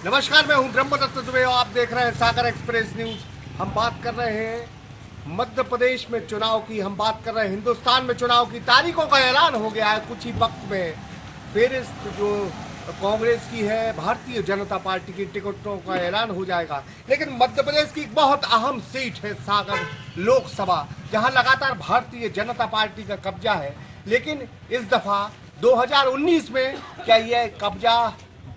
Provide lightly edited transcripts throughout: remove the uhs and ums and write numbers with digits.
नमस्कार, मैं हूं ब्रह्मदत्त दुबे और आप देख रहे हैं सागर एक्सप्रेस न्यूज। हम बात कर रहे हैं मध्य प्रदेश में चुनाव की, हम बात कर रहे हैं हिंदुस्तान में चुनाव की। तारीखों का ऐलान हो गया है कुछ ही वक्त में। फेरिस्त जो कांग्रेस की है, भारतीय जनता पार्टी की टिकटों का ऐलान हो जाएगा। लेकिन मध्य प्रदेश की एक बहुत अहम सीट है सागर लोकसभा, जहां लगातार भारतीय जनता पार्टी का कब्जा है। लेकिन इस दफा 2019 में क्या यह कब्जा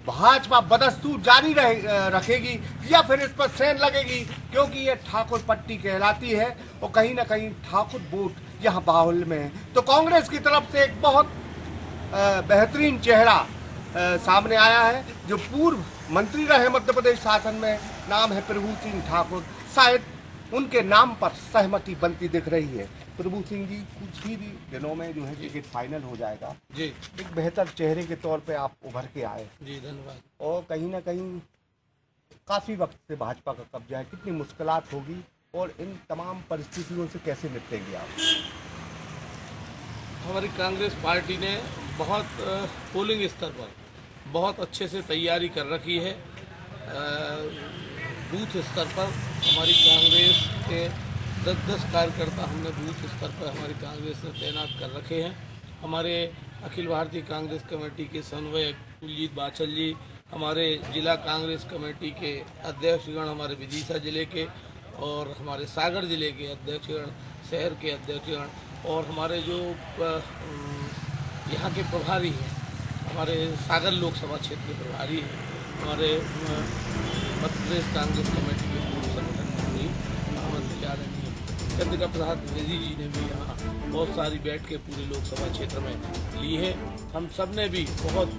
भाजपा बदस्तूर जारी रखेगी या फिर इस पर सेंध लगेगी, क्योंकि ये ठाकुर पट्टी कहलाती है और कहीं ना कहीं ठाकुर वोट यहाँ बाहुल में है। तो कांग्रेस की तरफ से एक बहुत बेहतरीन चेहरा सामने आया है, जो पूर्व मंत्री रहे मध्य प्रदेश शासन में। नाम है प्रभु सिंह ठाकुर। शायद उनके नाम पर सहमति बनती दिख रही है। प्रभु सिंह जी, कुछ ही दिनों में जो है टिकट फाइनल हो जाएगा जी। एक बेहतर चेहरे के तौर पे आप उभर के आए जी, धन्यवाद। और कहीं ना कहीं काफी वक्त से भाजपा का कब्जा है, कितनी मुश्किलात होगी और इन तमाम परिस्थितियों से कैसे निपटेंगे आप? हमारी कांग्रेस पार्टी ने बहुत पोलिंग स्तर पर बहुत अच्छे से तैयारी कर रखी है। बूथ स्तर पर हमारी कांग्रेस के 10-10 कार्यकर्ता हमने बूथ स्तर पर हमारी कांग्रेस ने तैनात कर रखे हैं। हमारे अखिल भारतीय कांग्रेस कमेटी के समन्वयक कुलजीत बाछल जी, हमारे जिला कांग्रेस कमेटी के अध्यक्षगण, हमारे विदिशा जिले के और हमारे सागर जिले के अध्यक्षगण, शहर के अध्यक्षगण और हमारे जो यहाँ के प्रभारी हैं, हमारे सागर लोकसभा क्षेत्र के प्रभारी हैं, हमारे मध्य प्रदेश कांग्रेस कमेटी के पूर्व संगठन मंत्री आदरणीय चंद्रिका प्रसाद द्विवेदी जी ने भी यहाँ बहुत सारी बैठ के पूरे लोकसभा क्षेत्र में ली है। हम सब ने भी बहुत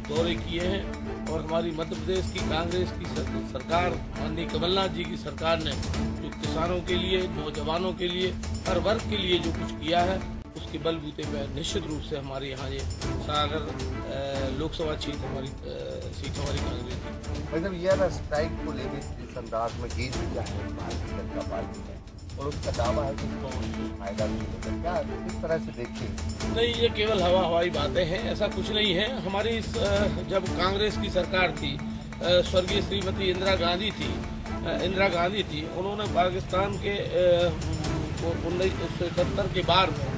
दौरे किए हैं और हमारी मध्य प्रदेश की कांग्रेस की सरकार, माननीय कमलनाथ जी की सरकार ने जो किसानों के लिए, नौजवानों के लिए, हर वर्ग के लिए जो कुछ किया है, उसके बलबूते पर निश्चित रूप से हमारे यहाँ ये सागर लोकसभा क्षेत्र हमारी सीट हमारी कांग्रेस की। मतलब यह स्ट्राइक को लेकर जिस अंदाज में गेज किया है भारतीय जनता पार्टी ने और उसका दावा है कि इसको फायदा नहीं होगा, क्या इस तरह से देखिए? नहीं, ये केवल हवाई बातें हैं, ऐसा कुछ नहीं है। हमारी जब कांग्रेस की सरकार थी, स्वर्गीय श्रीमती इंदिरा गांधी थी, उन्होंने पाकिस्तान के 1971 के बाद में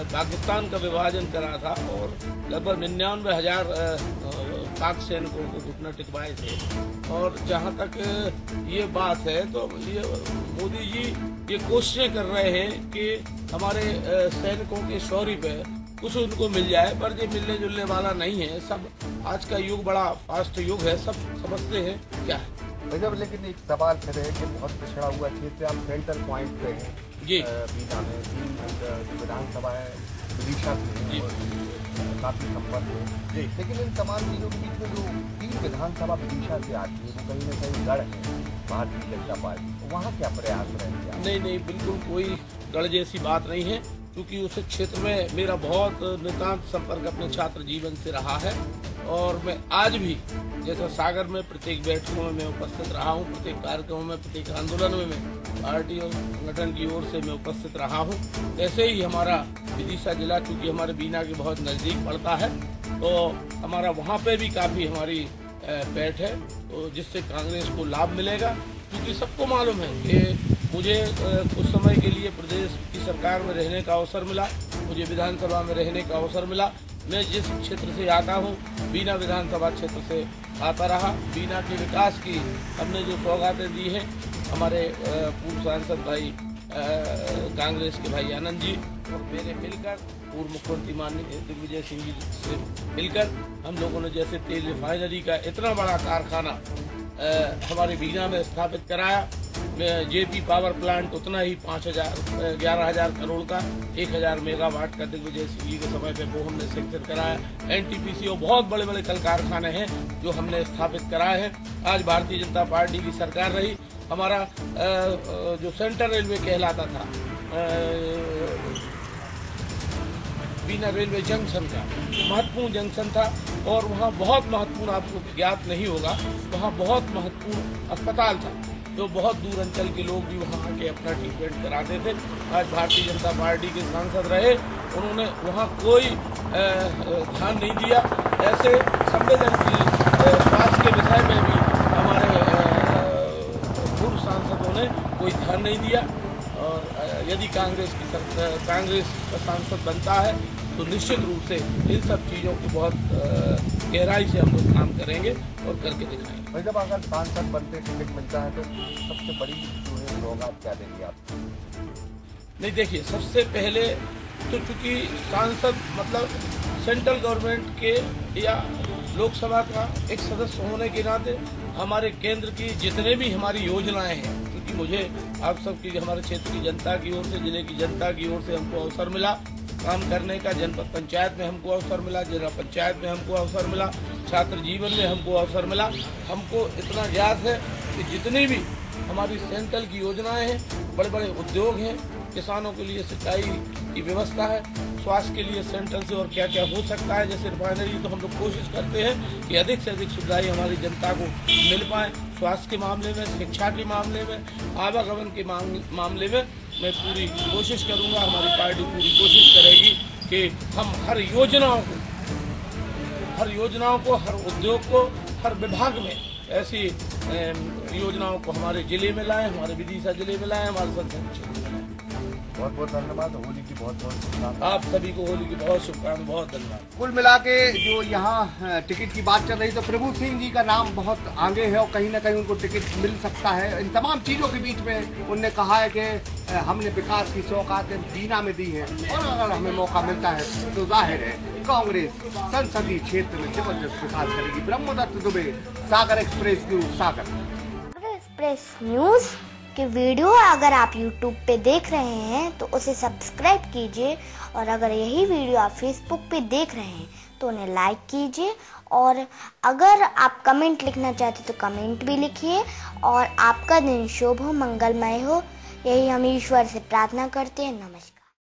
पाकिस्तान का विभाजन करा था और लगभग 99,000 पाक सैनिकों को घुटना टिकवाए थे। और जहां तक ये बात है तो ये मोदी जी ये कोशिशें कर रहे हैं कि हमारे सैनिकों के शौर्य पे कुछ उनको मिल जाए, पर ये मिलने जुलने वाला नहीं है। सब आज का युग बड़ा फास्ट युग है, सब समझते हैं क्या है। लेकिन एक सवाल फिर है कि बहुत पिछड़ा हुआ क्षेत्र, आप सेंटर पॉइंट पे हैं जी। बीना में 3 विधानसभा है, विदिशा की काफी संपर्क है, लेकिन इन तमाम चीजों के बीच में जो 3 विधानसभा विदिशा से आती है, वो कहीं ना कहीं गढ़ है भारतीय जनता पार्टी, वहाँ क्या प्रयास रहेंगे? नहीं, बिल्कुल कोई गढ़ जैसी बात नहीं है, क्योंकि उस क्षेत्र में मेरा बहुत नितांत संपर्क अपने छात्र जीवन से रहा है और मैं आज भी जैसा सागर में प्रत्येक बैठकों में मैं उपस्थित रहा हूँ, प्रत्येक कार्यक्रम में, प्रत्येक आंदोलन में मैं पार्टी और संगठन की ओर से मैं उपस्थित रहा हूँ। ऐसे ही हमारा विदिशा जिला, चूँकि हमारे बीना के बहुत नज़दीक पड़ता है, तो हमारा वहाँ पे भी काफ़ी हमारी बैठ है, तो जिससे कांग्रेस को लाभ मिलेगा। क्योंकि सबको मालूम है कि मुझे कुछ समय के लिए प्रदेश की सरकार में रहने का अवसर मिला, मुझे विधानसभा में रहने का अवसर मिला। मैं जिस क्षेत्र से आता हूँ, बीना विधानसभा क्षेत्र से आता रहा। बीना के विकास की हमने जो सौगातें दी हैं, हमारे पूर्व सांसद भाई कांग्रेस के भाई आनंद जी और मेरे मिलकर, पूर्व मुख्यमंत्री माननीय दिग्विजय सिंह जी से मिलकर, हम लोगों ने जैसे तेल रिफाइनरी का इतना बड़ा कारखाना हमारे बीना में स्थापित कराया। जेपी पावर प्लांट उतना ही 11,000 करोड़ का 1,000 मेगावाट का दिग्विजय सिंह जी के समय पे वो हमने सैंक्शन कराया। एनटीपीसी और बहुत बड़े बड़े कल कारखाने हैं जो हमने स्थापित कराए हैं। आज भारतीय जनता पार्टी की सरकार रही, हमारा जो सेंट्रल रेलवे कहलाता था, बीना रेलवे जंक्शन का महत्वपूर्ण जंक्शन था और वहाँ बहुत महत्वपूर्ण, आपको ज्ञात नहीं होगा, वहाँ बहुत महत्वपूर्ण अस्पताल था, जो बहुत दूर अंचल के लोग भी वहाँ आके अपना ट्रीटमेंट कराते थे। आज भारतीय जनता पार्टी के सांसद रहे, उन्होंने वहाँ कोई ध्यान नहीं दिया। ऐसे संवेदनशील स्वास्थ्य के विषय में भी हमारे पूर्व सांसदों ने कोई ध्यान नहीं दिया। और यदि कांग्रेस का सांसद बनता है तो निश्चित रूप से इन सब चीज़ों की बहुत गहराई से हम लोग काम करेंगे और करके दिखाएंगे। भाई जब अगर सांसद बनते टिकट मिलता है तो सबसे बड़ी जो है सौगात क्या देंगे आप? नहीं, देखिए, सबसे पहले तो चूंकि सांसद मतलब सेंट्रल गवर्नमेंट के या लोकसभा का एक सदस्य होने के नाते हमारे केंद्र की जितने भी हमारी योजनाएं हैं, क्योंकि मुझे आप सबकी, हमारे क्षेत्र की जनता की ओर से, जिले की जनता की ओर से हमको अवसर मिला काम करने का। जनपद पंचायत में हमको अवसर मिला, जिला पंचायत में हमको अवसर मिला, छात्र जीवन में हमको अवसर मिला। हमको इतना ज्ञात है कि जितनी भी हमारी सेंट्रल की योजनाएं हैं, बड़े बड़े उद्योग हैं, किसानों के लिए सिंचाई की व्यवस्था है, स्वास्थ्य के लिए सेंट्रल से और क्या क्या हो सकता है, जैसे रिफाइनरी, तो हम लोग कोशिश करते हैं कि अधिक से अधिक सुविधाएं हमारी जनता को मिल पाए। स्वास्थ्य के मामले में, शिक्षा के मामले में, आवागमन के मामले में मैं पूरी कोशिश करूंगा, हमारी पार्टी पूरी कोशिश करेगी कि हम हर योजनाओं को, हर उद्योग को, हर विभाग में ऐसी योजनाओं को हमारे जिले में लाएं, हमारे विदिशा जिले में लाएं, हमारे संसदीय क्षेत्र में लाएं। बहुत बहुत धन्यवाद। होली की बहुत बहुत शुभकामनाएं। आप सभी को होली की बहुत शुभकामनाएं, बहुत धन्यवाद। कुल मिला के जो यहाँ टिकट की बात चल रही तो प्रभु सिंह जी का नाम बहुत आगे है और कहीं ना कहीं उनको टिकट मिल सकता है। इन तमाम चीज़ों के बीच में उन्होंने कहा है कि हमने विकास की सौगातें बीना में दी हैं और अगर हमें मौका मिलता है तो जाहिर है कांग्रेस संसदीय क्षेत्र में जबरदस्त विकास करेगी। ब्रह्मदत्त दुबे, सागर एक्सप्रेस न्यूज, सागर एक्सप्रेस न्यूज की वीडियो अगर आप YouTube पे देख रहे हैं तो उसे सब्सक्राइब कीजिए, और अगर यही वीडियो आप Facebook पे देख रहे हैं तो उन्हें लाइक कीजिए, और अगर आप कमेंट लिखना चाहते तो कमेंट भी लिखिए। और आपका दिन शुभ हो, मंगलमय हो, यही हम ईश्वर से प्रार्थना करते हैं। नमस्कार।